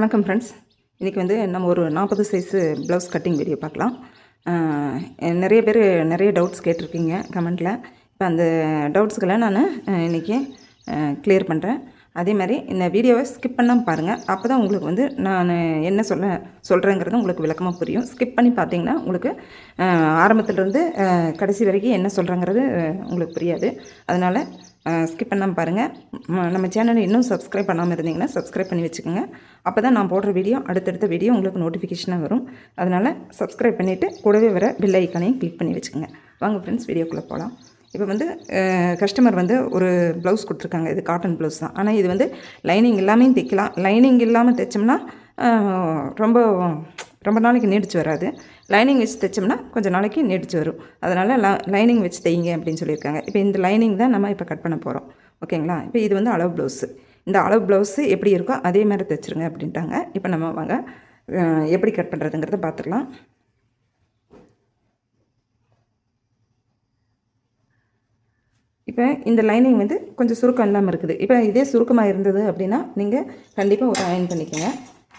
வணக்கம் ஃப்ரெண்ட்ஸ். இன்றைக்கி வந்து நம்ம ஒரு 40 சைஸு ப்ளவுஸ் கட்டிங் வீடியோ பார்க்கலாம். நிறைய பேர் நிறைய டவுட்ஸ் கேட்டிருக்கீங்க கமெண்ட்டில். இப்போ அந்த டவுட்ஸுக்கெல்லாம் நான் இன்றைக்கி கிளியர் பண்ணுறேன். அதே மாதிரி இந்த வீடியோவை ஸ்கிப் பண்ணாமல் பாருங்கள். அப்போ தான் உங்களுக்கு வந்து நான் என்ன சொல்கிறேங்கிறது உங்களுக்கு விளக்கமாக புரியும். ஸ்கிப் பண்ணி பார்த்தீங்கன்னா உங்களுக்கு ஆரம்பத்துலேருந்து கடைசி வரைக்கும் என்ன சொல்கிறேங்கிறது உங்களுக்கு புரியாது. அதனால் ஸ்கிப் பண்ணாமல் பாருங்கள். நம்ம சேனலை இன்னும் சப்ஸ்கிரைப் பண்ணாமல் இருந்தீங்கன்னா சப்ஸ்கிரைப் பண்ணி வச்சுக்கோங்க. அப்போ தான் நான் போடுற வீடியோ அடுத்தடுத்த வீடியோ உங்களுக்கு நோட்டிஃபிகேஷனாக வரும். அதனால் சப்ஸ்கிரைப் பண்ணிவிட்டு கூடவே வர பெல் ஐக்கானையும் கிளிக் பண்ணி வச்சுக்கோங்க. வாங்க ஃப்ரெண்ட்ஸ், வீடியோக்குள்ளே போகலாம். இப்போ வந்து கஸ்டமர் வந்து ஒரு ப்ளவுஸ் கொடுத்துருக்காங்க. இது காட்டன் ப்ளவுஸ் தான். ஆனால் இது வந்து லைனிங் இல்லாமல் தைக்கலாம். லைனிங் இல்லாமல் தைச்சோம்னா ரொம்ப ரொம்ப நாளைக்கு நீடிச்சு வராது. லைனிங் வச்சு தைச்சோம்னா கொஞ்சம் நாளைக்கு நீடிச்சு வரும். அதனால் லைனிங் வச்சு தைங்க அப்படின்னு சொல்லியிருக்காங்க. இப்போ இந்த லைனிங் தான் நம்ம இப்போ கட் பண்ண போகிறோம். ஓகேங்களா? இப்போ இது வந்து அளவு ப்ளவுஸு. இந்த அளவு ப்ளவுஸு எப்படி இருக்கோ அதே மாதிரி தைச்சிருங்க அப்படின்ட்டாங்க. இப்போ நம்ம வாங்க எப்படி கட் பண்ணுறதுங்கிறத பார்த்துக்கலாம். இப்போ இந்த லைனிங் வந்து கொஞ்சம் சுருக்கம் இல்லாமல் இருக்குது. இப்போ இதே சுருக்கமாக இருந்தது அப்படின்னா நீங்கள் கண்டிப்பாக ஒரு அயன் பண்ணிக்கோங்க.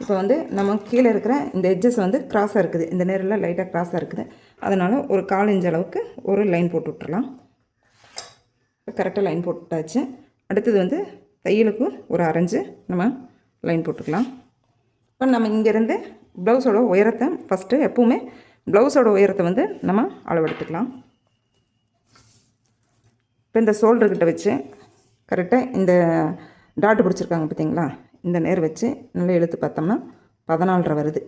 இப்போ வந்து நம்ம கீழே இருக்கிற இந்த எட்ஜஸ் வந்து க்ராஸாக இருக்குது. இந்த நேரில் லைட்டாக க்ராஸாக இருக்குது. அதனால் ஒரு 1/4 இன்ச் அளவுக்கு ஒரு லைன் போட்டு விட்டுறலாம். கரெக்டாக லைன் போட்டாச்சு. அடுத்தது வந்து தையலுக்கும் ஒரு அரைஞ்சு நம்ம லைன் போட்டுக்கலாம். இப்போ நம்ம இங்கேருந்து ப்ளவுஸோட உயரத்தை ஃபஸ்ட்டு எப்போவுமே ப்ளவுஸோட உயரத்தை வந்து நம்ம அளவெடுத்துக்கலாம். இப்போ இந்த ஷோல்டர்கிட்ட வச்சு கரெக்டாக இந்த டாட்டு பிடிச்சிருக்காங்க பார்த்தீங்களா, இந்த நேர் வச்சு நல்லா இழுத்து பார்த்தோம்னா 14.5 வருது.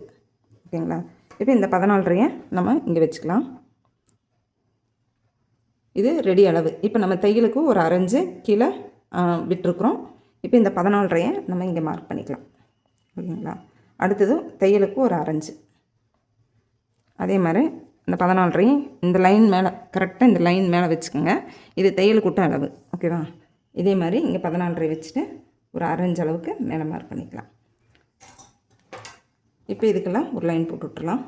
ஓகேங்களா? இப்போ இந்த 14.5 நம்ம இங்கே வச்சுக்கலாம். இது ரெடி அளவு. இப்போ நம்ம தையலுக்கு ஒரு அரைஞ்சு கீழே விட்டுருக்குறோம். இப்போ இந்த 14.5 நம்ம இங்கே மார்க் பண்ணிக்கலாம். ஓகேங்களா? அடுத்தது தையலுக்கு ஒரு அரைஞ்சு, அதே மாதிரி இந்த 14.5 இந்த லைன் மேலே கரெக்டாக இந்த லைன் மேலே வச்சுக்கோங்க. இது தையலுக்கு விட்ட அளவு. ஓகேவா? இதே மாதிரி இங்கே 14.5 வச்சுட்டு ஒரு அரைஞ்சு அளவுக்கு மேலே மார்க் பண்ணிக்கலாம். இப்போ இதுக்கெல்லாம் ஒரு லைன் போட்டு விட்டுறலாம்.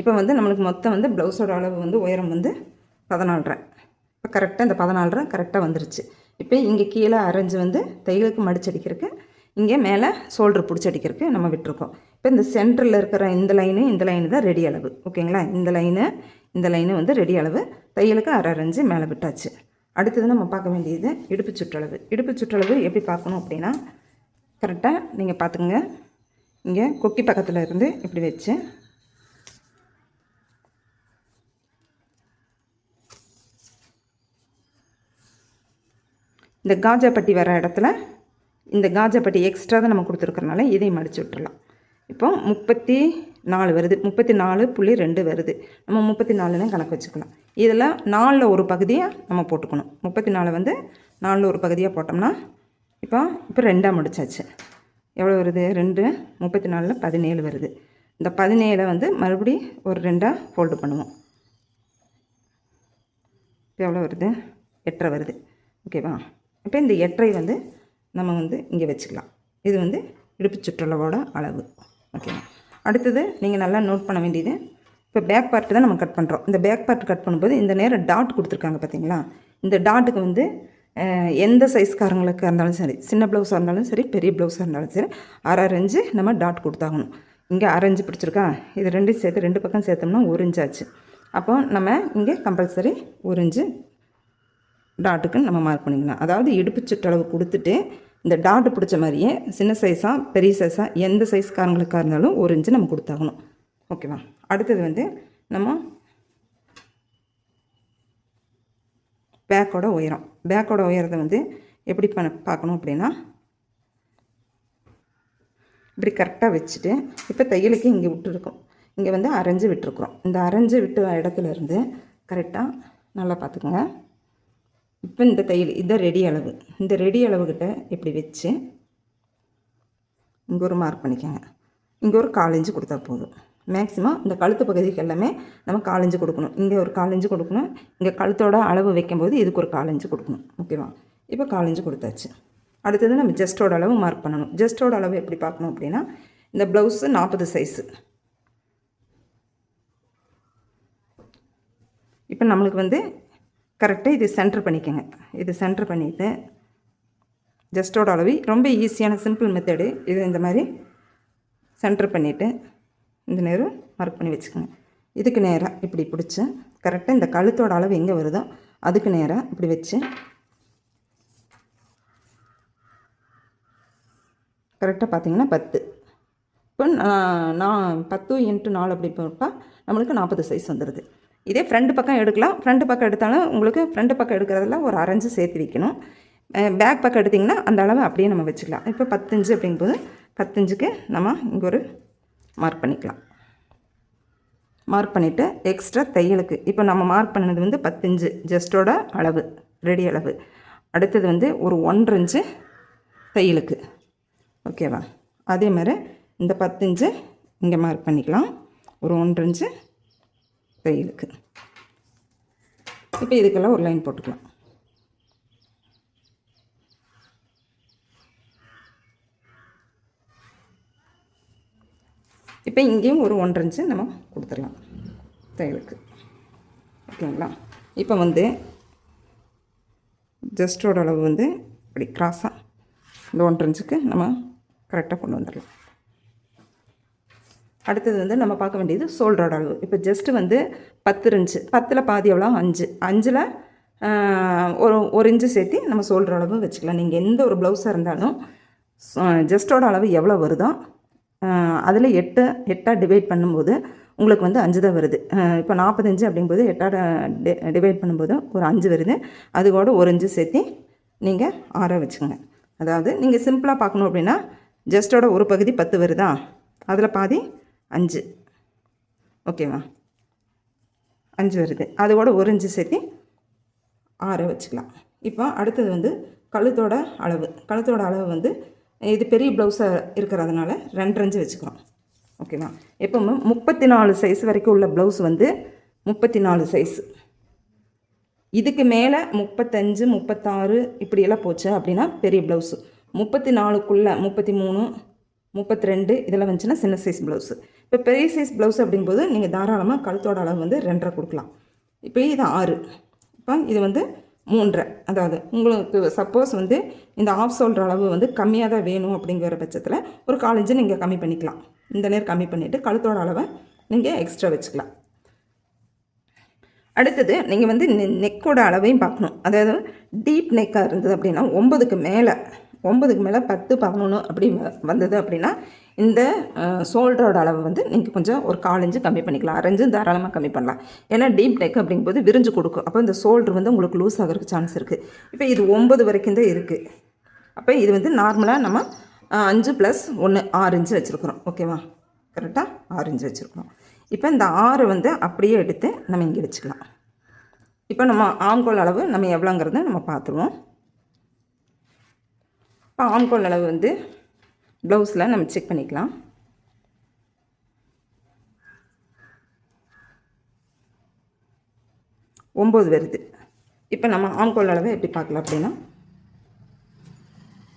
இப்போ வந்து நம்மளுக்கு மொத்தம் வந்து ப்ளவுஸோட அளவு வந்து உயரம் வந்து 14.5. இப்போ கரெக்டாக இந்த 14.5 கரெக்டாக வந்துருச்சு. இப்போ இங்கே கீழே அரைஞ்சு வந்து தையலுக்கு மடிச்சு அடிக்கிறதுக்கு, இங்கே மேலே ஷோல்டர் பிடிச்சி அடிக்கிறதுக்கு நம்ம விட்டுருக்கோம். இப்போ இந்த சென்டரில் இருக்கிற இந்த லைனு தான் ரெடி அளவு. ஓகேங்களா? இந்த லைனு வந்து ரெடி அளவு. தையலுக்கு அரைஞ்சு மேலே விட்டாச்சு. அடுத்தது நம்ம பார்க்க வேண்டியது இடுப்பு சுற்றளவு. இடுப்பு சுற்றளவு எப்படி பார்க்கணும் அப்படின்னா, கரெக்டாக நீங்கள் பார்த்துக்குங்க. இங்கே கொக்கி பக்கத்தில் இருந்து இப்படி வச்சு இந்த காஜாப்பட்டி வர இடத்துல இந்த காஜாப்பட்டி எக்ஸ்ட்ரா தான் நம்ம கொடுத்துருக்கறனால இதை மடித்து விட்டுடலாம். இப்போ 34 வருது. 34.2 வருது. நம்ம 34ன்னு கணக்கு வச்சுக்கலாம். இதில் 4ல் ஒரு பகுதியாக நம்ம போட்டுக்கணும். 34 வந்து 4ல் ஒரு பகுதியாக போட்டோம்னா இப்போ 2ஆக முடிச்சாச்சு. எவ்வளோ வருது? 2 34ல் 17 வருது. இந்த 17 வந்து மறுபடி ஒரு 2ஆக ஃபோல்டு பண்ணுவோம். இப்போ எவ்வளோ வருது? 8.5 வருது. ஓகேவா? இப்போ இந்த 8.5 வந்து நம்ம வந்து இங்கே வச்சுக்கலாம். இது வந்து இடுப்பு சுற்றளவோட அளவு. ஓகேவா? அடுத்தது நீங்கள் நல்லா நோட் பண்ண வேண்டியது, இப்போ பேக் பார்ட்டு தான் நம்ம கட் பண்ணுறோம். இந்த பேக் பார்ட் கட் பண்ணும்போது இந்த நேரம் டாட் கொடுத்துருக்காங்க பார்த்தீங்களா, இந்த டாட்டுக்கு வந்து எந்த சைஸ்காரங்களுக்கு இருந்தாலும் சரி, சின்ன ப்ளவுஸாக இருந்தாலும் சரி, பெரிய ப்ளவுஸாக இருந்தாலும் சரி, அரைஞ்சு நம்ம டாட் கொடுத்தாகணும். இங்கே அரைஞ்சு பிடிச்சிருக்கா, இது ரெண்டும் சேர்த்து 2 பக்கம் சேர்த்தோம்னா 1 இன்ச் ஆச்சு. அப்போ நம்ம இங்கே கம்பல்சரி 1 இன்ச்சு டாட்டுக்கு நம்ம மார்க் பண்ணிக்கலாம். அதாவது இடுப்பு சுற்றளவு கொடுத்துட்டு இந்த டாட்டு பிடிச்ச மாதிரியே சின்ன சைஸாக பெரிய சைஸாக எந்த சைஸ்காரங்களுக்காக இருந்தாலும் 1 இன்ச்சு நம்ம கொடுத்தாகணும். ஓகேவா? அடுத்தது வந்து நம்ம பேக்கோட உயரம். பேக்கோட உயரத்தை வந்து எப்படி பார்க்கணும் அப்படின்னா, இப்படி கரெக்டாக வச்சுட்டு இப்போ தையலுக்கு இங்கே விட்டுருக்கோம். இங்கே வந்து அரைஞ்சு விட்டுருக்குறோம். இந்த அரைஞ்சு விட்டு இடத்துல இருந்து கரெக்டாக நல்லா பார்த்துக்கோங்க. இப்போ இந்த தையல் இதை ரெடி அளவு, இந்த ரெடி அளவுக்கிட்ட இப்படி வச்சு இங்கே ஒரு மார்க் பண்ணிக்கோங்க. இங்கே ஒரு 1/4 இன்ச்சு கொடுத்தா போதும். மேக்ஸிமம் இந்த கழுத்து பகுதிக்கு எல்லாமே நம்ம 1/4 இன்ச்சு கொடுக்கணும். இங்கே ஒரு 1/4 இன்ச்சு கொடுக்கணும். இங்கே கழுத்தோட அளவு வைக்கும்போது இதுக்கு ஒரு 1/4 இன்ச்சு கொடுக்கணும். ஓகேவா? இப்போ 1/4 இன்ச்சு கொடுத்தாச்சு. அடுத்தது நம்ம ஜஸ்ட்டோட அளவு மார்க் பண்ணணும். ஜஸ்ட்டோட அளவு எப்படி பார்க்கணும் அப்படின்னா, இந்த ப்ளவுஸு 40 சைஸு. இப்போ நம்மளுக்கு வந்து கரெக்டாக இது சென்டர் பண்ணிக்கோங்க. இது சென்டர் பண்ணிவிட்டு ஜஸ்ட்டோட அளவு ரொம்ப ஈஸியான சிம்பிள் மெத்தடு இது. இந்த மாதிரி சென்டர் பண்ணிவிட்டு இந்த நேரம் மார்க் பண்ணி வச்சுக்கோங்க. இதுக்கு நேராக இப்படி பிடிச்சி கரெக்டாக இந்த கழுத்தோட அளவு எங்கே வருதோ அதுக்கு நேராக இப்படி வச்சு கரெக்டாக பார்த்திங்கன்னா 10. இப்போ நான் 10 × 4 அப்படி போட்டால் நம்மளுக்கு 40 சைஸ் வந்துடுது. இதே ஃப்ரண்ட் பக்கம் எடுக்கலாம். ஃப்ரண்ட் பக்கம் எடுத்தாலும் உங்களுக்கு ஃப்ரண்ட் பக்கம் எடுக்கிறதுல ஒரு அரைஞ்சு சேர்த்து வைக்கணும். பேக் பக்கம் எடுத்திங்கன்னா அந்த அளவு அப்படியே நம்ம வச்சுக்கலாம். இப்போ 10 அப்படிங்கும்போது 10க்கு நம்ம இங்கே ஒரு மார்க் பண்ணிக்கலாம். மார்க் பண்ணிவிட்டு எக்ஸ்ட்ரா தையலுக்கு இப்போ நம்ம மார்க் பண்ணது வந்து 10 ஜஸ்ட்டோட அளவு, ரெடி அளவு. அடுத்தது வந்து ஒரு 1 தையலுக்கு, ஓகேவா? அதே மாதிரி இந்த 10 இங்கே மார்க் பண்ணிக்கலாம், ஒரு 1 தையலுக்கு. இப்போ இதுக்கெல்லாம் ஒரு லைன் போட்டுக்கலாம். இப்போ இங்கேயும் ஒரு 1 நம்ம கொடுத்துடலாம் தையலுக்கு, ஓகேங்களா? இப்போ வந்து ஜஸ்ட்டோட அளவு வந்து இப்படி கிராஸாக இந்த 1 நம்ம கரெக்டாக கொண்டு வந்துடலாம். அடுத்தது வந்து நம்ம பார்க்க வேண்டியது ஷோல்டரோட அளவு. இப்போ ஜஸ்ட்டு வந்து 10 10ல் பாதி எவ்வளோ 5ல் ஒரு இன்ச்சு சேர்த்து நம்ம ஷோல்டர் அளவு வச்சுக்கலாம். நீங்கள் எந்த ஒரு ப்ளவுஸாக இருந்தாலும் ஜஸ்ட்டோட அளவு எவ்வளோ வருதோ அதில் 8 டிவைட் பண்ணும்போது உங்களுக்கு வந்து 5 தான் வருது. இப்போ 45 அப்படிங்கும்போது 8 டிவைட் பண்ணும்போது ஒரு 5 வருது. அது கூட ஒரு இன்ச்சு சேர்த்து நீங்கள் 6 வச்சுக்கோங்க. அதாவது நீங்கள் சிம்பிளாக பார்க்கணும் அப்படின்னா ஜஸ்ட்டோட ஒரு பகுதி 10 வருதா, அதில் பாதி 5, ஓகேவா? 5 வருது. அது கூட ஒரு இன்ச்சு சேர்த்து 6 வச்சுக்கலாம். இப்போ அடுத்தது வந்து கழுத்தோட அளவு. கழுத்தோட அளவு வந்து இது பெரிய ப்ளவுஸாக இருக்கிறதுனால 2 இன்ச்சு வச்சுக்கிறோம், ஓகேவா? எப்போவுமே 34 சைஸ் வரைக்கும் உள்ள ப்ளவுஸ் வந்து 34 சைஸு. இதுக்கு மேலே 35 36 இப்படியெல்லாம் போச்சு அப்படின்னா பெரிய ப்ளவுஸு. 34க்குள்ளே 33 32 இதெல்லாம் வந்துச்சுன்னா சின்ன சைஸ் ப்ளவுஸு. இப்போ பெரிய சைஸ் ப்ளவுஸ் அப்படிங்கும்போது நீங்கள் தாராளமாக கழுத்தோட அளவு வந்து 2.5 கொடுக்கலாம். இப்போ இது 6, இப்போ இது வந்து 3. அதாவது உங்களுக்கு சப்போஸ் வந்து இந்த ஆஃப் ஷோல்டர் அளவு வந்து கம்மியாக தான் வேணும் அப்படிங்கிற பட்சத்தில் ஒரு 1/4 இன்ச்சு நீங்கள் கம்மி பண்ணிக்கலாம். இந்த நேரம் கம்மி பண்ணிவிட்டு கழுத்தோட அளவை நீங்கள் எக்ஸ்ட்ரா வச்சுக்கலாம். அடுத்தது நீங்கள் வந்து நெக்கோட அளவையும் பார்க்கணும். அதாவது டீப் நெக்காக இருந்தது அப்படின்னா 9க்கு மேலே 10 11 அப்படி வந்தது அப்படின்னா இந்த ஷோல்டரோட அளவு வந்து நீங்கள் கொஞ்சம் ஒரு 1/4 இன்ச்சு கம்மி பண்ணிக்கலாம். 1/2 இன்ச்சு தாராளமாக கம்மி பண்ணலாம். ஏன்னா டீப் நெக் அப்படிங்கும்போது விரிஞ்சு கொடுக்கும். அப்போ இந்த ஷோல்டர் வந்து உங்களுக்கு லூஸ் ஆகிறதுக்கு சான்ஸ் இருக்குது. இப்போ இது 9 வரைக்கும் தான் இருக்குது. அப்போ இது வந்து நார்மலாக நம்ம 5 + 1 6 இன்ச்சு வச்சுருக்குறோம், ஓகேவா? கரெக்டாக 6 இன்ச்சு வச்சுருக்கோம். இப்போ இந்த 6 வந்து அப்படியே எடுத்து நம்ம இங்கே வச்சுக்கலாம். இப்போ நம்ம ஆம்கோல் அளவு நம்ம எவ்வளோங்கிறத நம்ம பார்த்துருவோம். இப்போ ஆம்கோல் அளவு வந்து ப்ளவுஸில் நம்ம செக் பண்ணிக்கலாம். ஒம்பது வருது. இப்போ நம்ம ஆம்கோல் அளவை எப்படி பார்க்கலாம் அப்படின்னா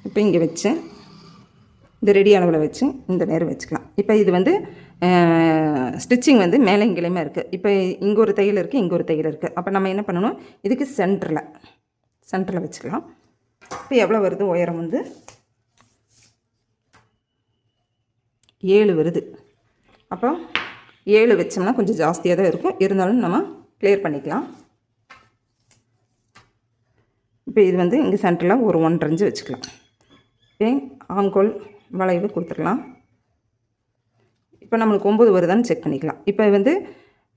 இப்போ இங்கே வச்சு இந்த ரெடி அளவில் வச்சு இந்த நேரம் வச்சுக்கலாம். இப்போ இது வந்து ஸ்டிச்சிங் வந்து மேலே இங்கேயுமே இருக்குது. இப்போ இங்கே ஒரு தையல் இருக்குது, இங்கே ஒரு தையல் இருக்குது. அப்போ நம்ம என்ன பண்ணணும், இதுக்கு சென்டரில் வச்சுக்கலாம். இப்போ எவ்வளோ வருது உயரம் வந்து 7 வருது. அப்போ 7 வச்சோம்னா கொஞ்சம் ஜாஸ்தியாக தான் இருக்கும், இருந்தாலும் நம்ம கிளியர் பண்ணிக்கலாம். இப்போ இது வந்து இங்கே சென்டரில் ஒரு 1.5 இன்ச்சு வச்சுக்கலாம். இப்போ ஆம்கோல் வளைவு கொடுத்துடலாம். இப்போ நம்மளுக்கு 9 வருதான்னு செக் பண்ணிக்கலாம். இப்போ வந்து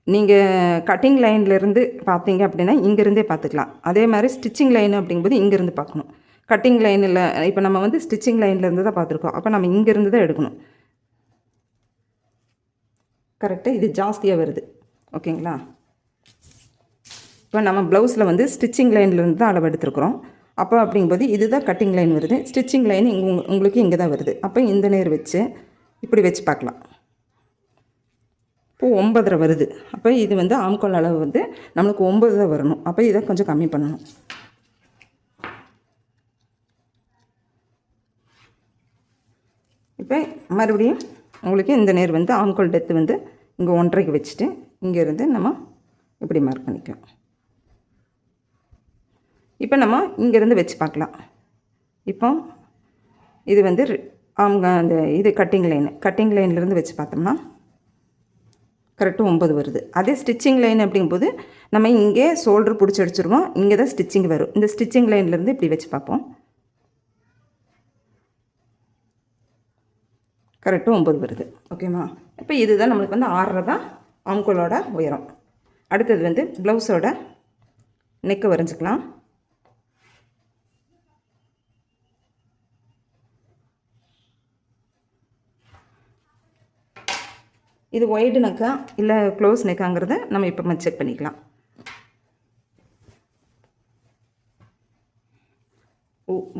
நீங்கள் கட்டிங் லைன்லேருந்து பார்த்தீங்க அப்படின்னா இங்கேருந்தே பார்த்துக்கலாம். அதே மாதிரி ஸ்டிச்சிங் லைன் அப்படிங்கும்போது இங்கேருந்து பார்க்கணும். கட்டிங் லைனில் இப்போ நம்ம வந்து ஸ்டிச்சிங் லைன்லேருந்து தான் பார்த்துருக்கோம். அப்போ நம்ம இங்கேருந்து தான் எடுக்கணும். கரெக்டாக இது ஜாஸ்தியாக வருது, ஓகேங்களா? இப்போ நம்ம ப்ளவுஸில் வந்து ஸ்டிச்சிங் லைன்லேருந்து தான் அளவு எடுத்துருக்குறோம். அப்போ அப்படிங்கும்போது இதுதான் கட்டிங் லைன் வருது, ஸ்டிச்சிங் லைன் உங்களுக்கு இங்கே தான் வருது. அப்போ இந்த நேர் வச்சு இப்படி வச்சு பார்க்கலாம். இப்போது 9.5 வருது. அப்போ இது வந்து ஆம்கோல் அளவு வந்து நம்மளுக்கு 9 தான் வரணும். அப்போ இதை கொஞ்சம் கம்மி பண்ணணும். இப்போ மறுபடியும் உங்களுக்கு இந்த நேர் வந்து ஆம்கோல் டெப்த் வந்து இங்கே 1.5க்கு வச்சுட்டு இங்கேருந்து நம்ம இப்படி மார்க் பண்ணிக்கலாம். இப்போ நம்ம இங்கேருந்து வச்சு பார்க்கலாம். இப்போ இது வந்து அவங்க அந்த இது கட்டிங் லைன்லேருந்து வச்சு பார்த்தோம்னா கரெக்டாக 9 வருது. அதே ஸ்டிச்சிங் லைன் அப்படிங்கும்போது நம்ம இங்கே ஷோல்டர் பிடிச்சி அடிச்சிருவோம், இங்கே தான் ஸ்டிச்சிங் வரும். இந்த ஸ்டிச்சிங் லைன்லேருந்து இப்படி வச்சு பார்ப்போம். கரெக்டாக 9 வருது. ஓகேவா? இப்போ இதுதான் நம்மளுக்கு வந்து 6 தான் ஆம்கோலோட உயரம். அடுத்தது வந்து ப்ளவுஸோட நெக்கு வரைஞ்சிக்கலாம். இது ஒய்டு நெக்கா இல்லை க்ளோஸ் நெக்காங்கிறத நம்ம இப்போ செக் பண்ணிக்கலாம்.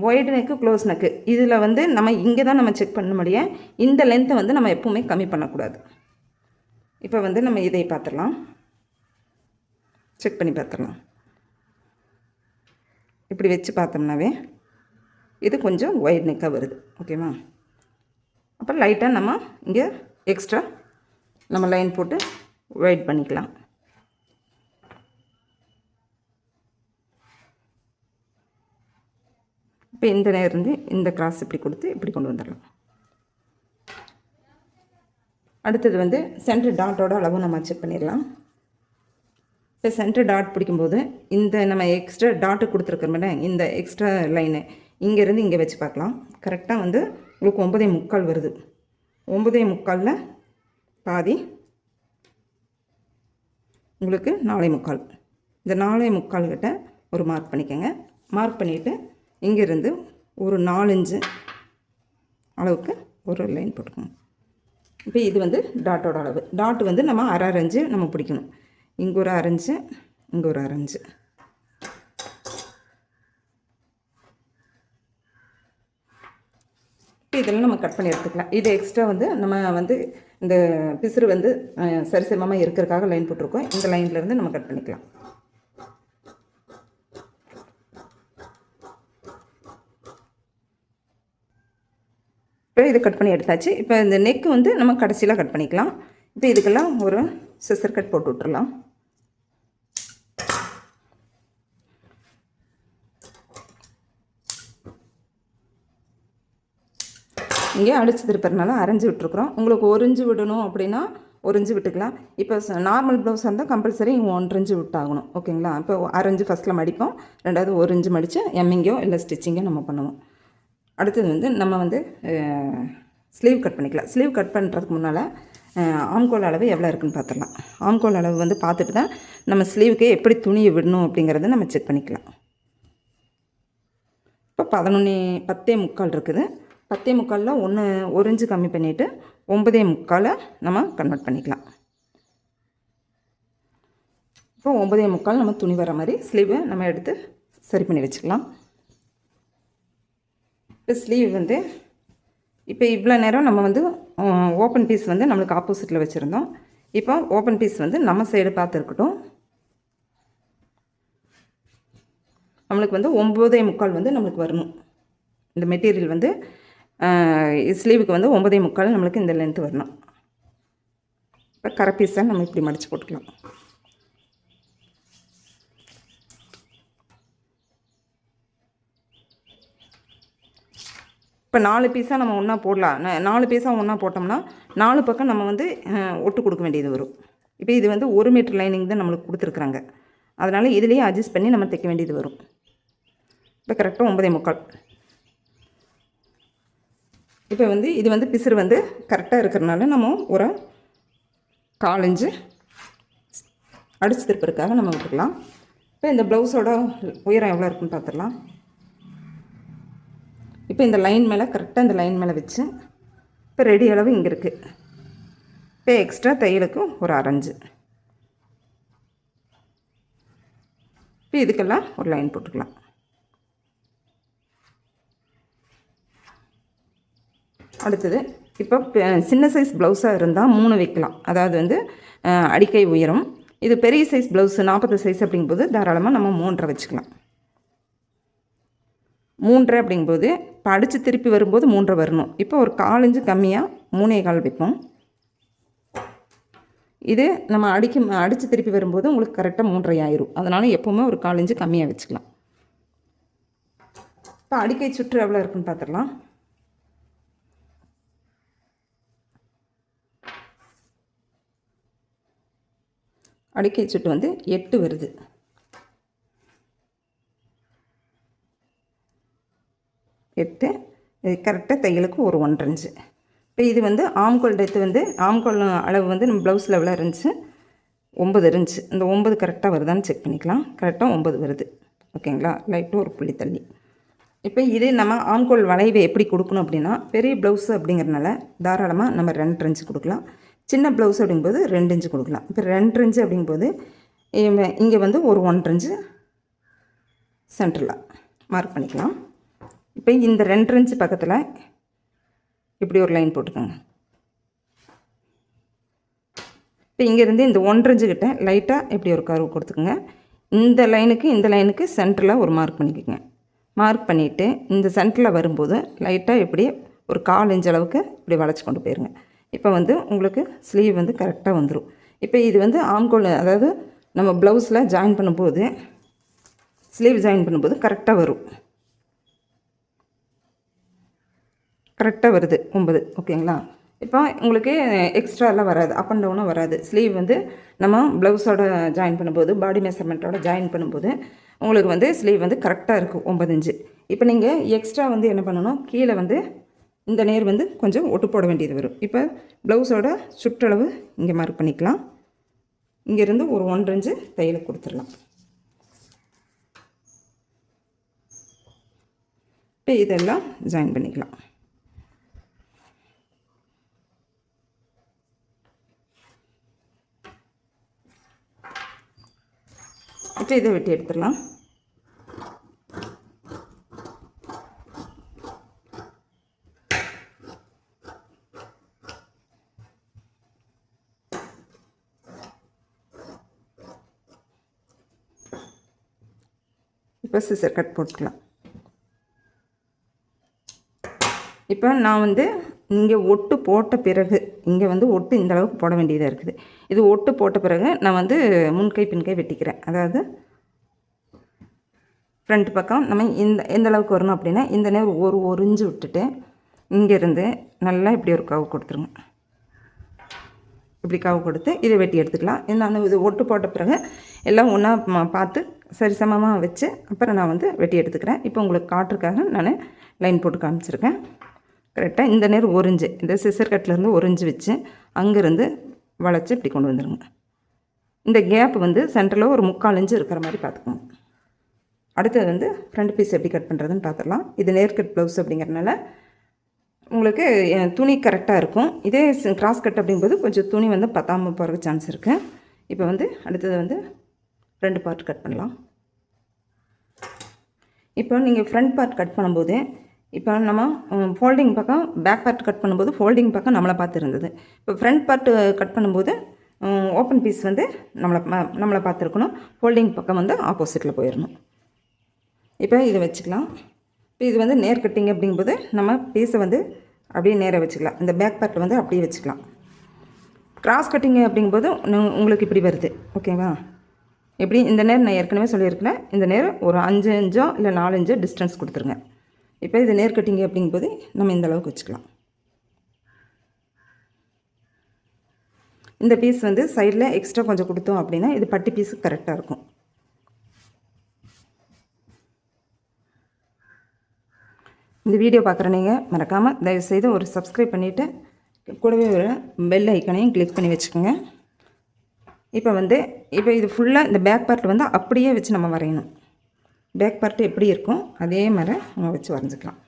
ஒய்டு நெக்கு க்ளோஸ் நெக்கு இதில் வந்து நம்ம இங்கே தான் நம்ம செக் பண்ண முடியும். இந்த லென்த்தை வந்து நம்ம எப்போவுமே கம்மி பண்ணக்கூடாது. இப்போ வந்து நம்ம இதை பார்த்துடலாம், செக் பண்ணி பார்த்துடலாம். இப்படி வச்சு பார்த்தோம்னாவே இது கொஞ்சம் ஒய்டு நெக்காக வருது. ஓகேவா? அப்புறம் லைட்டாக நம்ம இங்கே எக்ஸ்ட்ரா நம்ம லைன் போட்டு ஒயிட் பண்ணிக்கலாம். இப்போ இந்த நேரம் இருந்து இந்த கிராஸ் இப்படி கொடுத்து இப்படி கொண்டு வந்துடலாம். அடுத்தது வந்து சென்டர் டாட்டோட அளவு நம்ம செக் பண்ணிடலாம். இப்போ சென்டர் டாட் பிடிக்கும்போது இந்த நம்ம எக்ஸ்ட்ரா டாட்டு கொடுத்துருக்கோம்ல, இந்த எக்ஸ்ட்ரா லைனு இங்கேருந்து இங்கே வச்சு பார்க்கலாம். கரெக்டாக வந்து உங்களுக்கு 9.75 வருது. 9.75 பாதி உங்களுக்கு 4.75. இந்த 4.75 கிட்ட ஒரு மார்க் பண்ணிக்கோங்க. மார்க் பண்ணிவிட்டு இங்கேருந்து ஒரு 4 இன்ச்சு அளவுக்கு ஒரு லைன் போட்டுக்கோங்க. இப்போ இது வந்து டாட்டோட அளவு. டாட்டு வந்து நம்ம அரை இன்ச்சு நம்ம பிடிக்கணும். இங்கே ஒரு அரை இன்ச்சு, இங்கே ஒரு அரை இன்ச்சு. இப்போ இதெல்லாம் நம்ம கட் பண்ணி எடுத்துக்கலாம். இது எக்ஸ்ட்ரா வந்து நம்ம வந்து இந்த பிசுறு வந்து சரிசமமாக இருக்கிறதுக்காக லைன் போட்டிருக்கோம். இந்த லைன்லேருந்து நம்ம கட் பண்ணிக்கலாம். இப்போ இதை கட் பண்ணி எடுத்தாச்சு. இப்போ இந்த நெக்கு வந்து நம்ம கடைசியில் கட் பண்ணிக்கலாம். இப்போ இதுக்கெல்லாம் ஒரு சிசர் கட் போட்டு விட்டுறலாம். இங்கே அடித்து திருப்பறனால அரைஞ்சி விட்டுருக்குறோம். உங்களுக்கு 1 இன்ச்சு விடணும் அப்படின்னா 1 இன்ச்சு விட்டுக்கலாம். இப்போ நார்மல் ப்ளவுஸ் இருந்தால் கம்பல்சரி 1 இன்ச்சு விட்டாகணும். ஓகேங்களா? இப்போ அரை இன்ச்சு ஃபஸ்ட்டில் மடிப்போம், ரெண்டாவது 1 இன்ச்சு மடித்து எம்மிங்கோ இல்லை ஸ்டிச்சிங்கோ நம்ம பண்ணுவோம். அடுத்தது வந்து நம்ம வந்து ஸ்லீவ் கட் பண்ணிக்கலாம். ஸ்லீவ் கட் பண்ணுறதுக்கு முன்னால் ஆம்கோல் அளவு எவ்வளோ இருக்குதுன்னு பார்த்துடலாம். ஆம்கோல் அளவு வந்து பார்த்துட்டு தான் நம்ம ஸ்லீவுக்கு எப்படி துணியை விடணும் அப்படிங்கிறத நம்ம செக் பண்ணிக்கலாம். இப்போ 10.75 இருக்குது. 10.75 1 இன்ச்சு கம்மி பண்ணிவிட்டு 9.75 நம்ம கன்வெர்ட் பண்ணிக்கலாம். இப்போ 9.75 நம்ம துணி வர மாதிரி ஸ்லீவை நம்ம எடுத்து சரி பண்ணி வச்சுக்கலாம். இப்போ ஸ்லீவ் வந்து இப்போ இவ்வளோ நேரம் நம்ம வந்து ஓப்பன் பீஸ் வந்து நம்மளுக்கு ஆப்போசிட்டில் வச்சுருந்தோம். இப்போ ஓப்பன் பீஸ் வந்து நம்ம சைடு பார்த்துருக்கட்டும். நம்மளுக்கு வந்து 9.75 வந்து நம்மளுக்கு வரணும். இந்த மெட்டீரியல் வந்து ஸ்லீவுக்கு வந்து 9.75 நம்மளுக்கு இந்த லென்த்து வரணும். இப்போ கரை பீஸை நம்ம இப்படி மடித்து போட்டுக்கலாம். இப்போ 4 பீஸாக நம்ம ஒன்றா போடலாம். 4 பீஸாக ஒன்றா போட்டோம்னா 4 பக்கம் நம்ம வந்து ஒட்டு கொடுக்க வேண்டியது வரும். இப்போ இது வந்து 1 மீட்டர் லைனிங் தான் நம்மளுக்கு கொடுத்துருக்குறாங்க. அதனால் இதுலேயே அட்ஜஸ்ட் பண்ணி நம்ம தைக்க வேண்டியது வரும். இப்போ கரெக்டாக 9.75. இப்போ வந்து இது வந்து பிசுறு வந்து கரெக்டாக இருக்கிறனால நம்ம ஒரு 1/4 இன்ச்சு அடித்து திருப்பறதுக்காக நம்ம விட்டுக்கலாம். இப்போ இந்த ப்ளவுஸோட உயரம் எவ்வளோ இருக்குன்னு பார்த்துடலாம். இப்போ இந்த லைன் மேலே கரெக்டாக இந்த லைன் மேலே வச்சு இப்போ ரெடி அளவு இங்கே இருக்குது. இப்போ எக்ஸ்ட்ரா தையலுக்கு ஒரு அரை இன்ச்சு. இப்போ இதுக்கெல்லாம் ஒரு லைன் போட்டுக்கலாம். அடுத்தது இப்போ சின்ன சைஸ் ப்ளவுஸாக இருந்தால் 3 வைக்கலாம். அதாவது வந்து அடிக்கை உயரம். இது பெரிய சைஸ் ப்ளவுஸு 40 சைஸ் அப்படிங்கும்போது தாராளமாக நம்ம 3.5 வச்சுக்கலாம். 3.5 அப்படிங்கும்போது இப்போ அடித்து திருப்பி வரும்போது 3.5 வரணும். இப்போ ஒரு 1/4 இன்ச்சு கம்மியாக 3.25 வைப்போம். இது நம்ம அடித்து திருப்பி வரும்போது உங்களுக்கு கரெக்டாக 3.5 ஆயிரும். அதனால் எப்போவுமே ஒரு 1/4 இன்ச்சு கம்மியாக வச்சுக்கலாம். இப்போ அடிக்கை சுற்று எவ்வளோ இருக்குன்னு பார்த்துடலாம். அடிக்கை சுட்டு வந்து 8 வருது. 8 இது கரெக்டாக தையலுக்கு ஒரு 1.5 இன்ச்சு. இப்போ இது வந்து ஆம்கோல் டெத்து வந்து ஆம்கோல் அளவு வந்து நம்ம ப்ளவுஸில் எவ்வளோ இருந்துச்சு, 9 இருந்துச்சு. இந்த 9 கரெக்டாக வருதான்னு செக் பண்ணிக்கலாம். கரெக்டாக 9 வருது. ஓகேங்களா? லைட்டாக ஒரு புள்ளி தள்ளி. இப்போ இது நம்ம ஆம்கோல் வளைவை எப்படி கொடுக்கணும் அப்படின்னா, பெரிய ப்ளவுஸு அப்படிங்கிறனால தாராளமாக நம்ம 2 இன்ச்சு கொடுக்கலாம். சின்ன ப்ளவுஸ் அப்படிங்கும்போது 2 இன்ச்சு கொடுக்கலாம். இப்போ 2 இன்ச்சு அப்படிங்கும்போது இங்கே வந்து ஒரு 1.5 இன்ச்சு சென்டரில் மார்க் பண்ணிக்கலாம். இப்போ இந்த 2 இன்ச்சு பக்கத்தில் இப்படி ஒரு லைன் போட்டுக்கோங்க. இப்போ இங்கேருந்து இந்த 1.5 இன்ச்சு கிட்ட லைட்டாக இப்படி ஒரு கர்வ் கொடுத்துக்கோங்க. இந்த லைனுக்கு சென்டரில் ஒரு மார்க் பண்ணிக்கோங்க. மார்க் பண்ணிவிட்டு இந்த சென்டரில் வரும்போது லைட்டாக இப்படி ஒரு 1/4 இன்ச் அளவுக்கு இப்படி வளைச்சி கொண்டு போயிருங்க. இப்போ வந்து உங்களுக்கு ஸ்லீவ் வந்து கரெக்டாக வந்துடும். இப்போ இது வந்து ஆம்கோல், அதாவது நம்ம ப்ளவுஸில் ஜாயின் பண்ணும்போது, ஸ்லீவ் ஜாயின் பண்ணும்போது கரெக்டாக வரும். கரெக்டாக வருது 9. ஓகேங்களா? இப்போ உங்களுக்கு எக்ஸ்ட்ராலாம் வராது, அப் அண்ட் டவுனும் வராது. ஸ்லீவ் வந்து நம்ம ப்ளவுஸோட ஜாயின் பண்ணும்போது, பாடி மெஷர்மெண்ட்டோட ஜாயின் பண்ணும்போது உங்களுக்கு வந்து ஸ்லீவ் வந்து கரெக்டாக இருக்கும் 9 இன்ச்சு. இப்போ நீங்கள் எக்ஸ்ட்ரா வந்து என்ன பண்ணணும், கீழே வந்து இந்த நேர் வந்து கொஞ்சம் ஒட்டு போட வேண்டியது வரும். இப்போ ப்ளவுஸோட சுற்றளவு இங்கே மார்க் பண்ணிக்கலாம். இங்கேருந்து ஒரு 1.5 இன்ச்சு தையலை கொடுத்துடலாம். இப்போ இதெல்லாம் ஜாயின் பண்ணிக்கலாம். இப்போ இதை வெட்டி எடுத்துடலாம். இப்போ சிசர் கட் போட்டுக்கலாம். இப்போ நான் வந்து இங்கே ஒட்டு போட்ட பிறகு, இங்கே வந்து ஒட்டு இந்த அளவுக்கு போட வேண்டியதாக இருக்குது. இது ஒட்டு போட்ட பிறகு நான் வந்து முன்கை பின்கை வெட்டிக்கிறேன். அதாவது ஃப்ரண்ட் பக்கம் நம்ம எந்த அளவுக்கு வரணும் அப்படின்னா, இந்த நேரம் ஒரு இன்ச்சு விட்டுட்டு இங்கேருந்து நல்லா இப்படி ஒரு கவு கொடுத்துருங்க. இப்படி கவு கொடுத்து இதை வெட்டி எடுத்துக்கலாம். நான் இது ஒட்டு போட்ட பிறகு எல்லாம் ஒன்றா பார்த்து சரிசமமாக வச்சு அப்புறம் நான் வந்து வெட்டி எடுத்துக்கிறேன். இப்போ உங்களுக்கு காட்டுறதுக்காக நான் லைன் போட்டு காமிச்சிருக்கேன். கரெக்டாக இந்த நேரம் 1 இன்ச்சு, இந்த சிசர் கட்லேருந்து 1 இன்ச்சு வச்சு அங்கேருந்து வளைச்சி இப்படி கொண்டு வந்துடுங்க. இந்த கேப் வந்து சென்டரில் ஒரு 3/4 இன்ச்சு இருக்கிற மாதிரி பார்த்துக்கோங்க. அடுத்தது வந்து ஃப்ரண்ட் பீஸ் எப்படி கட் பண்ணுறதுன்னு பார்த்துடலாம். இது நேர்கட் ப்ளவுஸ் அப்படிங்கிறனால உங்களுக்கு துணி கரெக்டாக இருக்கும். இதே கிராஸ் கட் அப்படிங்கும்போது கொஞ்சம் துணி வந்து பத்தாமல் போகிறதுக்கு சான்ஸ் இருக்குது. இப்போ வந்து அடுத்தது வந்து 2 பார்ட் கட் பண்ணலாம். இப்போ நீங்கள் ஃப்ரண்ட் பார்ட் கட் பண்ணும்போது, இப்போ நம்ம ஃபோல்டிங் பக்கம் பேக் பார்ட் கட் பண்ணும்போது ஃபோல்டிங் பக்கம் நம்மளை பார்த்து இருந்தது. இப்போ ஃப்ரண்ட் பார்ட் கட் பண்ணும்போது ஓப்பன் பீஸ் வந்து நம்மளை பார்த்துருக்கணும். ஃபோல்டிங் பக்கம் வந்து ஆப்போசிட்டில் போயிடணும். இப்போ இதை வச்சுக்கலாம். இப்போ இது வந்து நேர் கட்டிங் அப்படிங்கும்போது நம்ம பீஸை வந்து அப்படியே நேராக வச்சுக்கலாம். இந்த பேக் பார்ட் வந்து அப்படியே வச்சுக்கலாம். கிராஸ் கட்டிங் அப்படிங்கும்போது உங்களுக்கு இப்படி வருது. ஓகேவா? எப்படி இந்த நேரம் நான் ஏற்கனவே சொல்லியிருக்கிறேன். இந்த நேரம் ஒரு 5 இன்ச்சோ இல்லை 4 இன்ச்சோ டிஸ்டன்ஸ் கொடுத்துருங்க. இப்போ இது நேர் கட்டிங் அப்படிங்கும்போது நம்ம இந்த அளவுக்கு வச்சுக்கலாம். இந்த பீஸ் வந்து சைடில் எக்ஸ்ட்ரா கொஞ்சம் கொடுத்தோம் அப்படின்னா இது பட்டி பீஸு கரெக்டாக இருக்கும். இந்த வீடியோ பார்க்குற நீங்கள் மறக்காமல் தயவுசெய்து ஒரு சப்ஸ்கிரைப் பண்ணிவிட்டு கூடவே ஒரு பெல் ஐக்கனையும் கிளிக் பண்ணி வச்சுக்கோங்க. இப்போ இது ஃபுல்லாக இந்த பேக் பார்ட் வந்து அப்படியே வச்சு நம்ம வரையணும். பேக் பார்ட்டு எப்படி இருக்கும் அதே மாதிரி நம்ம வச்சு வரைஞ்சிக்கலாம்.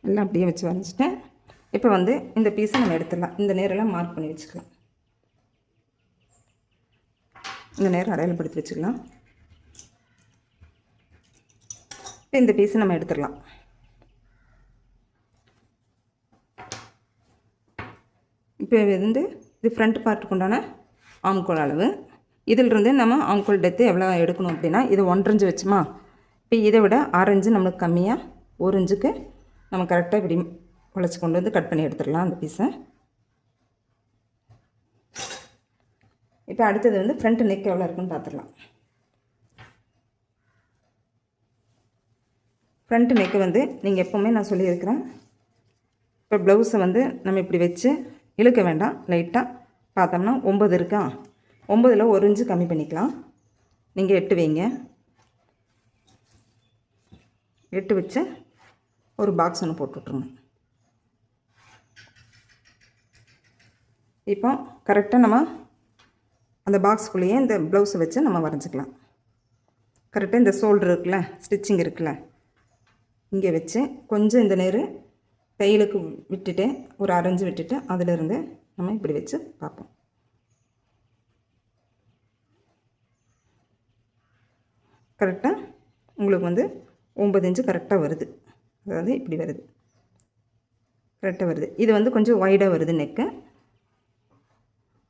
எல்லாம் அப்படியே வச்சு வரைஞ்சிட்டேன். இப்போ வந்து இந்த பீஸை நம்ம எடுத்துடலாம். இந்த நேரெல்லாம் மார்க் பண்ணி வச்சுக்கலாம். இந்த நேரம் அடையாளப்படுத்தி வச்சுக்கலாம். இந்த பீஸை நம்ம எடுத்துடலாம். இப்போ வந்து இது ஃப்ரண்ட் பார்ட்டுக்கு உண்டான ஆம்கோல் அளவு. இதிலிருந்து நம்ம ஆம்கோல் டெப்த்து எவ்வளோ எடுக்கணும் அப்படின்னா இது 1 இன்ச்சு வச்சுமா. இப்போ இதை விட 6 இன்ச்சு நம்மளுக்கு கம்மியாக 1 இன்ச்சுக்கு நம்ம கரெக்டாக இப்படி உழைச்சி கொண்டு வந்து கட் பண்ணி எடுத்துடலாம் அந்த பீஸை. இப்போ அடுத்தது வந்து ஃப்ரண்ட் நெக் எவ்வளோ இருக்குன்னு பார்த்துடலாம். ஃப்ரண்ட் நெக்கு வந்து நீங்கள் எப்போவுமே நான் சொல்லியிருக்கிறேன், இப்போ ப்ளவுஸை வந்து நம்ம இப்படி வச்சு இழுக்க வேண்டாம். லைட்டாக பார்த்தோம்னா 9 இருக்கா, 9ல் 1 இன்ச்சு கம்மி பண்ணிக்கலாம். நீங்கள் 8 வைங்க. 8 வச்சு ஒரு பாக்ஸ் ஒன்று போட்டு விட்ருங்க. இப்போ கரெக்டாக நம்ம அந்த பாக்ஸுக்குள்ளேயே இந்த ப்ளவுஸை வச்சு நம்ம வரைஞ்சிக்கலாம். கரெக்டாக இந்த ஷோல்டர் இருக்குல்ல, ஸ்டிச்சிங் இருக்குல்ல, இங்கே வச்சு கொஞ்சம் இந்த நேர் தையலுக்கு விட்டுட்டு ஒரு அரைஞ்சு விட்டுட்டு அதிலிருந்து நம்ம இப்படி வச்சு பார்ப்போம். கரெக்டாக உங்களுக்கு வந்து 9 இன்ச்சு கரெக்டாக வருது. அதாவது இப்படி வருது, கரெக்டாக வருது. இது வந்து கொஞ்சம் வைடாக வருது நெக்கு.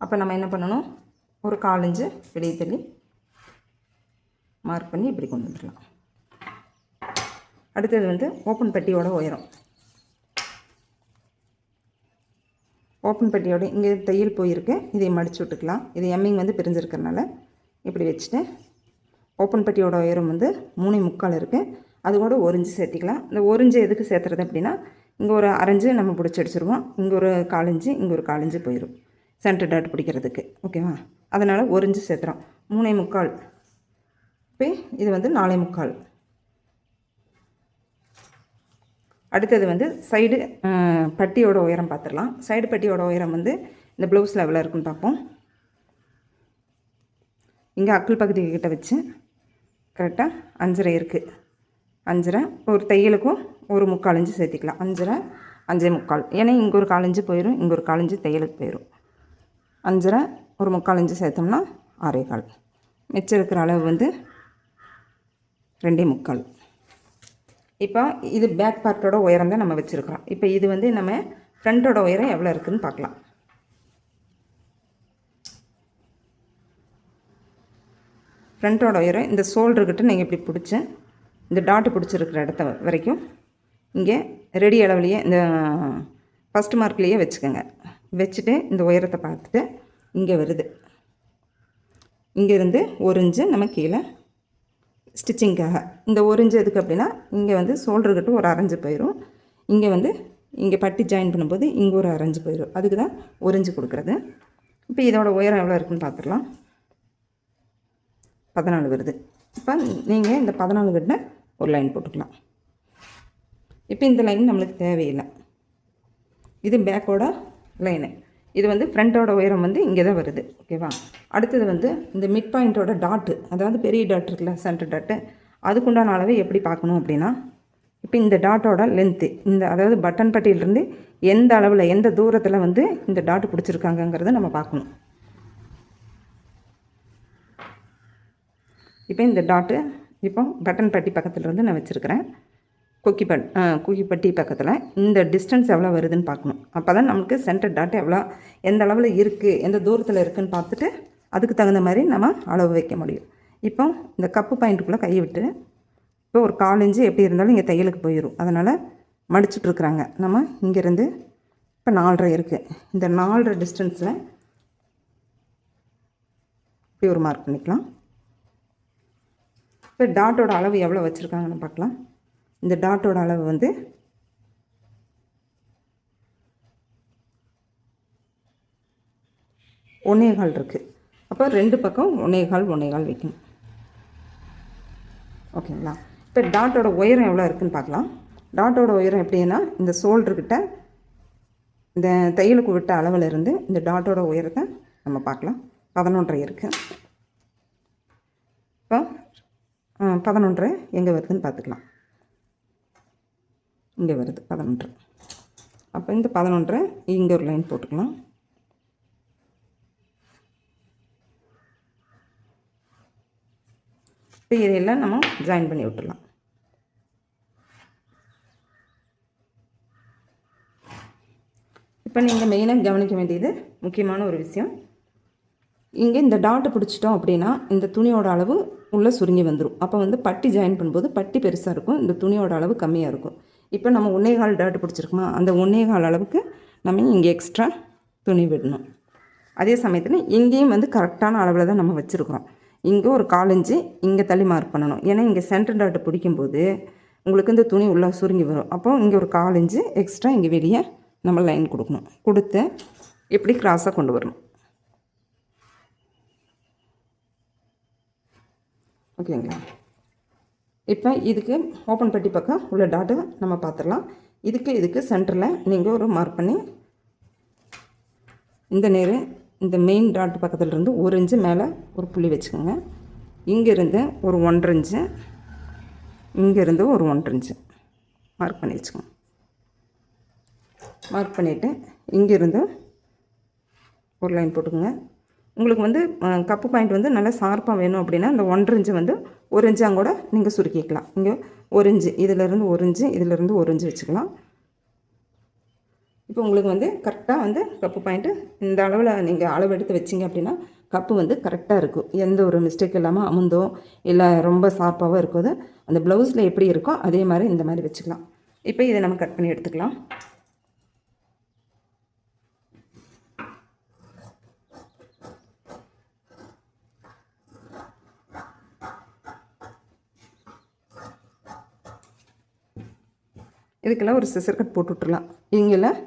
அப்போ நம்ம என்ன பண்ணணும், ஒரு 1/4 இன்ச்சு வெளியே தள்ளி மார்க் பண்ணி இப்படி கொண்டு வந்துடலாம். அடுத்தது வந்து ஓப்பன் பட்டியோட உயரம். ஓப்பன் பட்டியோட இங்கே தையல் போயிருக்கு, இதை மடித்து விட்டுக்கலாம். இது எம்மிங் வந்து பிரிஞ்சிருக்கிறதுனால இப்படி வச்சுட்டு ஓப்பன் பட்டியோட உயரம் வந்து 3/4 இருக்குது. அது கூட 1 இன்ச்சு சேர்த்திக்கலாம். இந்த 1 இன்ச்சு எதுக்கு சேர்த்துறது அப்படின்னா, இங்கே ஒரு அரைஞ்சு நம்ம பிடிச்சி அடிச்சிருவோம், இங்கே ஒரு 1/4 இன்ச்சு, இங்கே ஒரு 1/4 இன்ச்சு போயிடும் சென்டர் டாட் பிடிக்கிறதுக்கு. ஓகேவா? அதனால் 1 இன்ச்சு சேர்த்துறோம். 3/4. இப்போ இது வந்து 4/4. அடுத்தது வந்து சைடு பட்டியோட உயரம் பார்த்துடலாம். சைடு பட்டியோட உயரம் வந்து இந்த ப்ளவுஸில் எவ்வளோ இருக்குன்னு பார்ப்போம். இங்கே அக்கிள் பகுதி கிட்ட வச்சு கரெக்டாக 5.5 இருக்குது. 5.5 ஒரு தையலுக்கும் ஒரு 3/4 இன்ச்சு சேர்த்திக்கலாம். 5.5 5.25. ஏன்னா இங்கே ஒரு 1/4 இன்ச்சு போயிடும், இங்கே ஒரு 1/4 இன்ச்சு தையலுக்கு போயிடும். 5.5 ஒரு 3/4 இன்ச்சு சேர்த்தோம்னா 6.25. மிச்சம் இருக்கிற அளவு வந்து 2.25. இப்போ இது பேக் பார்ட்டோட உயரம் தான் நம்ம வச்சுருக்கிறோம். இப்போ இது வந்து நம்ம ஃப்ரண்ட்டோட உயரம் எவ்வளோ இருக்குதுன்னு பார்க்கலாம். ஃப்ரண்ட்டோட உயரம் இந்த ஷோல்டர்கிட்ட நீங்கள் இப்படி பிடிச்சி இந்த டாட்டு பிடிச்சிருக்கிற இடத்த வரைக்கும் இங்கே ரெடி அளவுலையே இந்த ஃபஸ்ட் மார்க்லேயே வச்சுக்கோங்க. வச்சுட்டு இந்த உயரத்தை பார்த்துட்டு இங்கே வருது, இங்கேருந்து 1 இன்ச்சு நம்ம கீழே ஸ்டிச்சிங்காக. இந்த 1 இன்ச்சு எதுக்கு அப்படின்னா, இங்கே வந்து ஷோல்டர்கிட்ட ஒரு அரைஞ்சு போயிடும், இங்கே வந்து இங்கே பட்டி ஜாயின் பண்ணும்போது இங்கே ஒரு அரைஞ்சு போயிடும். அதுக்கு தான் 1 இன்ச்சு கொடுக்குறது. இப்போ இதோட உயரம் எவ்வளோ இருக்குன்னு பார்த்துடலாம். 14 வருது. இப்போ நீங்கள் இந்த 14 கிட்ட ஒரு லைன் போட்டுக்கலாம். இப்போ இந்த லைன் நம்மளுக்கு தேவையில்லை, இது பேக்கோட லைனு. இது வந்து ஃப்ரண்ட்டோட உயரம் வந்து இங்கே தான் வருது. ஓகேவா? அடுத்தது வந்து இந்த மிட் பாயிண்ட்டோட டாட்டு, அதாவது பெரிய டாட் இருக்குல்ல, சென்டர் டாட்டு, அதுக்குண்டான அளவை எப்படி பார்க்கணும் அப்படின்னா, இப்போ இந்த டாட்டோட லென்த்து, இந்த அதாவது பட்டன் பட்டியிலிருந்து எந்த அளவில் எந்த தூரத்தில் வந்து இந்த டாட்டு பிடிச்சிருக்காங்கங்கிறத நம்ம பார்க்கணும். இப்போ இந்த டாட்டு இப்போ பட்டன் பட்டி பக்கத்துலேருந்து நான் வச்சுருக்கிறேன். குக்கிப்பட்டி பக்கத்தில் இந்த டிஸ்டன்ஸ் எவ்வளோ வருதுன்னு பார்க்கணும். அப்போ தான் நமக்கு சென்டர் டாட் எந்த அளவில் இருக்குது, எந்த தூரத்தில் இருக்குதுன்னு பார்த்துட்டு அதுக்கு தகுந்த மாதிரி நம்ம அளவு வைக்க முடியும். இப்போ இந்த கப்பு பாயிண்ட்டுக்குள்ளே கையை விட்டு இப்போ ஒரு 1/4 இன்ச்சு எப்படி இருந்தாலும் இங்கே தையலுக்கு போயிடும். அதனால் மடிச்சுட்ருக்குறாங்க. நம்ம இங்கேருந்து இப்போ 4.5 இருக்குது. இந்த 4.5 டிஸ்டன்ஸில் இப்படி ஒரு மார்க் பண்ணிக்கலாம். இப்போ டாட்டோட அளவு எவ்வளோ வச்சுருக்காங்கன்னு பார்க்கலாம். இந்த டாட்டோட அளவு வந்து 1.25 இருக்குது. அப்போ 2 பக்கம் 1.25 வைக்கணும். ஓகேங்களா? இப்போ டாட்டோட உயரம் எவ்வளோ இருக்குதுன்னு பார்க்கலாம். டாட்டோட உயரம் எப்படின்னா, இந்த ஷோல்டர்கிட்ட இந்த தையலுக்கு விட்ட அளவில் இருந்து இந்த டாட்டோட உயரத்தை நம்ம பார்க்கலாம். 11.5 இருக்குது. இப்போ 11.5 எங்கே வருதுன்னு பார்த்துக்கலாம். இங்கே வருது 11.5. அப்போ இந்த 11.5 இங்கே ஒரு லைன் போட்டுக்கலாம். இப்போ இதையெல்லாம் நம்ம ஜாயின் பண்ணி விட்டுடலாம். இப்போ நீங்கள் மெயினாக கவனிக்க வேண்டியது முக்கியமான ஒரு விஷயம், இங்கே இந்த டாட்டை பிடிச்சிட்டோம் அப்படின்னா இந்த துணியோட அளவு உள்ளே சுருங்கி வந்துடும். அப்போ வந்து பட்டி ஜாயின் பண்ணும்போது பட்டி பெருசாக இருக்கும், இந்த துணியோட அளவு கம்மியாக இருக்கும். இப்போ நம்ம 1.25 டாட்டு பிடிச்சிருக்கோமா, அந்த 1.25 அளவுக்கு நம்ம இங்கே எக்ஸ்ட்ரா துணி விடணும். அதே சமயத்தில் இங்கேயும் வந்து கரெக்டான அளவில் தான் நம்ம வச்சுருக்குறோம். இங்கே ஒரு 1/4 இன்ச்சு இங்கே தள்ளி மார்க் பண்ணணும். ஏன்னா இங்கே சென்டர் டாட்டு பிடிக்கும்போது உங்களுக்கு இந்த துணி உள்ளே சுருங்கி வரும். அப்போது இங்கே ஒரு 1/4 இன்ச்சு எக்ஸ்ட்ரா இங்கே வெளியே நம்ம லைன் கொடுக்கணும். கொடுத்து இப்படி கிராஸாக கொண்டு வரணும். ஓகேங்களா? இப்போ இதுக்கு ஓப்பன் பட்டி பக்கம் உள்ள டாட்டு நம்ம பார்த்துடலாம். இதுக்கு சென்டரில் நீங்கள் ஒரு மார்க் பண்ணி இந்த மெயின் டாட் பக்கத்தில் இருந்து 1 இன்ச்சு மேலே ஒரு புள்ளி வச்சுக்கோங்க. இங்கேருந்து ஒரு 1.5 இன்ச்சு, இங்கேருந்து ஒரு 1.5 இன்ச்சு மார்க் பண்ணி வச்சுக்கோங்க. மார்க் பண்ணிவிட்டு இங்கேருந்து ஒரு லைன் போட்டுக்கோங்க. உங்களுக்கு வந்து கப்பு பாயிண்ட் வந்து நல்லா ஷார்ப்பாக வேணும் அப்படின்னா இந்த 1.5 இன்ச்சு வந்து 1 இன்ச்சாக கூட நீங்கள் சுருக்கிக்கலாம். இங்கே 1 இன்ச்சு, இதிலேருந்து 1 இன்ச்சு, இதிலேருந்து 1 இன்ச்சு வச்சுக்கலாம். இப்போ உங்களுக்கு வந்து கரெக்டாக வந்து கப்பு பாயிண்ட்டு இந்த அளவில் நீங்கள் அளவு எடுத்து வச்சிங்க அப்படின்னா கப்பு வந்து கரெக்டாக இருக்கும். எந்த ஒரு மிஸ்டேக் இல்லாமல் அமுந்தோ இல்லை ரொம்ப ஷார்ப்பாகவும் இருக்குது. அந்த ப்ளவுஸில் எப்படி இருக்கோ அதே மாதிரி இந்த மாதிரி வச்சுக்கலாம். இப்போ இதை நம்ம கட் பண்ணி எடுத்துக்கலாம். இதுக்கெல்லாம் ஒரு சிசர் கட் போட்டு விட்டுறலாம். இங்கெல்லாம்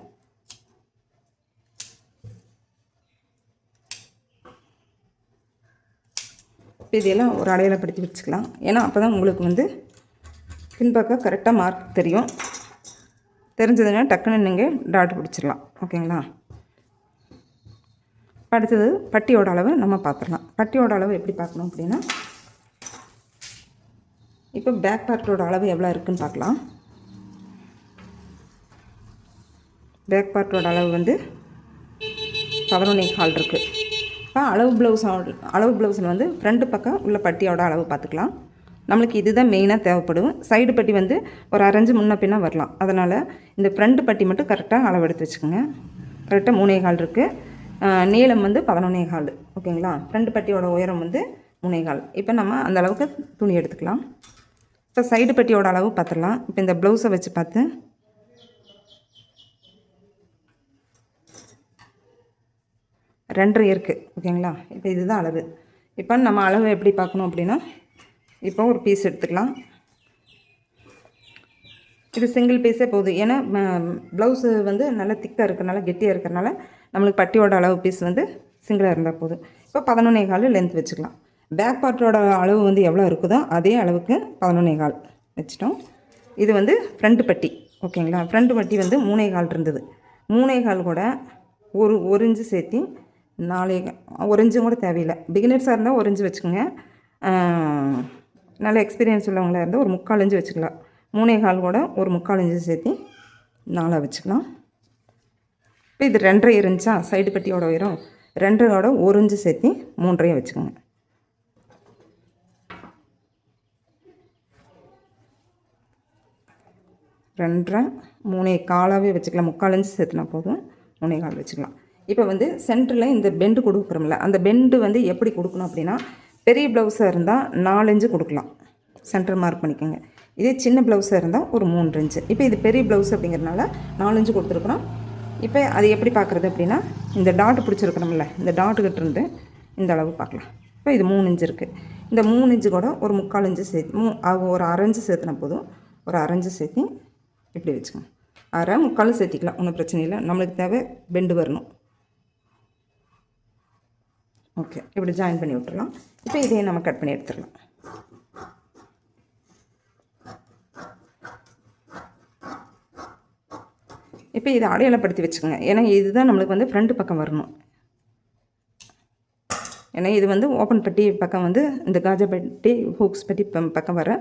இதெல்லாம் ஒரு அடையாளப்படுத்தி வச்சுக்கலாம். ஏன்னா அப்போ தான் உங்களுக்கு வந்து பின்பக்கம் கரெக்டாக மார்க் தெரியும். தெரிஞ்சதுன்னா டக்குன்னு நீங்கள் டாட் பிடிச்சிடலாம். ஓகேங்களா? அடுத்தது பட்டியோட அளவு நம்ம பார்த்துடலாம். பட்டியோட அளவு எப்படி பார்க்கணும் அப்படின்னா இப்போ பேக் பார்ட்டோட அளவு எவ்வளோ இருக்குதுன்னு பார்க்கலாம். பேக் பார்ட்டோட அளவு வந்து 11.25 இருக்குது. இப்போ அளவு ப்ளவுஸில் வந்து ஃப்ரண்ட் பக்கம் உள்ள பட்டியோட அளவு பார்த்துக்கலாம். நம்மளுக்கு இதுதான் மெயினாக தேவைப்படும். சைடு பட்டி வந்து ஒரு 1/2 இன்ச்சு முன்ன பின்னா வரலாம். அதனால் இந்த ஃப்ரண்ட் பட்டி மட்டும் கரெக்டாக அளவு எடுத்து வச்சுக்கோங்க. கரெக்டாக 3.25 இருக்குது. நீளம் வந்து 11.25. ஓகேங்களா? ஃப்ரண்ட் பட்டியோட உயரம் வந்து 3.25. இப்போ நம்ம அந்த அளவுக்கு துணி எடுத்துக்கலாம். இப்போ சைடு பட்டியோட அளவு பார்த்துடலாம். இப்போ இந்த ப்ளவுஸை வச்சு பார்த்து 2.5 இருக்குது. ஓகேங்களா? இப்போ இதுதான் அளவு. இப்போ நம்ம அளவு எப்படி பார்க்கணும் அப்படின்னா இப்போ ஒரு பீஸ் எடுத்துக்கலாம். இது சிங்கிள் பீஸே போதும். ஏன்னா ப்ளவுஸு வந்து நல்லா திக்காக இருக்கிறனால கெட்டியாக இருக்கிறனால நம்மளுக்கு பட்டியோட அளவு பீஸ் வந்து சிங்கிளாக இருந்தால் போதும். இப்போ 11.25 லென்த் வச்சுக்கலாம். பேக் பார்ட்டோட அளவு வந்து எவ்வளோ இருக்குதோ அதே அளவுக்கு 11.25 வச்சிட்டோம். இது வந்து ஃப்ரண்ட் பட்டி. ஓகேங்களா? ஃப்ரண்ட் பட்டி வந்து 3.25 இருந்தது. 3.25 கூட ஒரு இன்ச்சு சேர்த்தி 1 இன்ச்சும் கூட தேவையில்லை. பிகினர்ஸாக இருந்தால் 1 இன்ச்சு வச்சுக்கோங்க. நல்ல எக்ஸ்பீரியன்ஸ் உள்ளவங்களாக இருந்தால் ஒரு 3/4 இன்ச்சு வச்சுக்கலாம். 3.25 கூட ஒரு 3/4 இன்ச்சு சேர்த்தி 4 வச்சுக்கலாம். இப்போ இது 2.5 இன்ச்சா சைடு பட்டியோட உயரம் 2.5ஓட 1 இன்ச்சு சேர்த்தி 3.5 வச்சுக்கோங்க. ரெண்டரை 3.25 வச்சுக்கலாம். 3/4 இன்ச்சு சேர்த்துனா போதும். 3.25 வச்சுக்கலாம். இப்போ வந்து சென்டரில் இந்த பெண்டு கொடுக்குறோம்ல, அந்த பெண்டு வந்து எப்படி கொடுக்கணும் அப்படின்னா பெரிய ப்ளவுஸாக இருந்தால் 4 இன்ச்சு கொடுக்கலாம். சென்டர் மார்க் பண்ணிக்கோங்க. இதே சின்ன ப்ளவுஸாக இருந்தால் ஒரு 3 இன்ச்சு. இப்போ இது பெரிய ப்ளவுஸ் அப்படிங்கிறனால 4 இன்ச்சு கொடுத்துருக்குறோம். இப்போ அது எப்படி பார்க்குறது அப்படின்னா இந்த டாட்டு பிடிச்சிருக்கிறோம்ல, இந்த டாட்டுக்கிட்ட இருந்து இந்த அளவு பார்க்கலாம். இப்போ இது 3 இன்ச்சு இருக்குது. இந்த 3 இன்ச்சு கூட ஒரு 3/4 இன்ச்சு சேர்த்து ஒரு 1/2 இன்ச்சு சேர்த்துனா போதும். ஒரு 1/2 இன்ச்சு சேர்த்து இப்படி வச்சுக்கோங்க. 1/2 3/4 சேர்த்திக்கலாம், ஒன்றும் பிரச்சனை இல்லை. நம்மளுக்கு தேவை பெண்டு வரணும். ஓகே, இப்படி ஜாயின் பண்ணி விட்டுடலாம். இப்போ இதையும் நம்ம கட் பண்ணி எடுத்துடலாம். இப்போ இதை அடையாளப்படுத்தி வச்சுக்கோங்க. ஏன்னா இதுதான் நம்மளுக்கு வந்து ஃப்ரண்ட் பக்கம் வரணும். ஏன்னா இது வந்து ஓப்பன் பட்டி பக்கம் வந்து இந்த காஜா பட்டி ஹூக்ஸ் பட்டி பக்கம் வர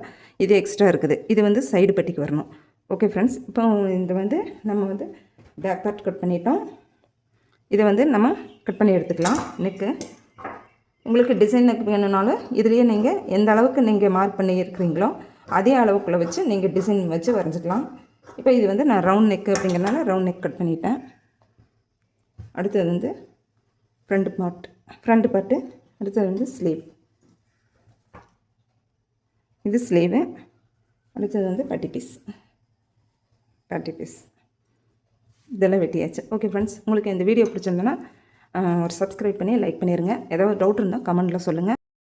இது எக்ஸ்ட்ரா இருக்குது. இது வந்து சைடு பட்டிக்கு வரணும். ஓகே ஃப்ரெண்ட்ஸ், இப்போ இந்த வந்து நம்ம வந்து பேக் பார்ட் கட் பண்ணிட்டோம். இதை வந்து நம்ம கட் பண்ணி எடுத்துக்கலாம். நெக்கு உங்களுக்கு டிசைன் நெக் வேணும்னாலும் இதுலேயே நீங்கள் எந்த அளவுக்கு நீங்கள் மார்க் பண்ணி இருக்கிறீங்களோ அதே அளவுக்குள்ளே வச்சு நீங்கள் டிசைன் வச்சு வரைஞ்சிக்கலாம். இப்போ இது வந்து நான் ரவுண்ட் நெக்கு அப்படிங்கிறனால ரவுண்ட் நெக் கட் பண்ணிட்டேன். அடுத்தது வந்து ஃப்ரண்ட் பார்ட் ஃப்ரண்ட் பார்ட்டு. அடுத்தது வந்து ஸ்லீவ். இது ஸ்லீவு. அடுத்தது வந்து பட்டி பீஸ் இதெல்லாம் வெட்டியாச்சு. ஓகே ஃப்ரெண்ட்ஸ், உங்களுக்கு இந்த வீடியோ பிடிச்சிருந்தேன்னா ஒரு சப்ஸ்கிரைப் பண்ணி லைக் பண்ணிடுங்க. ஏதாவது டவுட் இருந்தால் கமெண்ட்டில் சொல்லுங்கள்.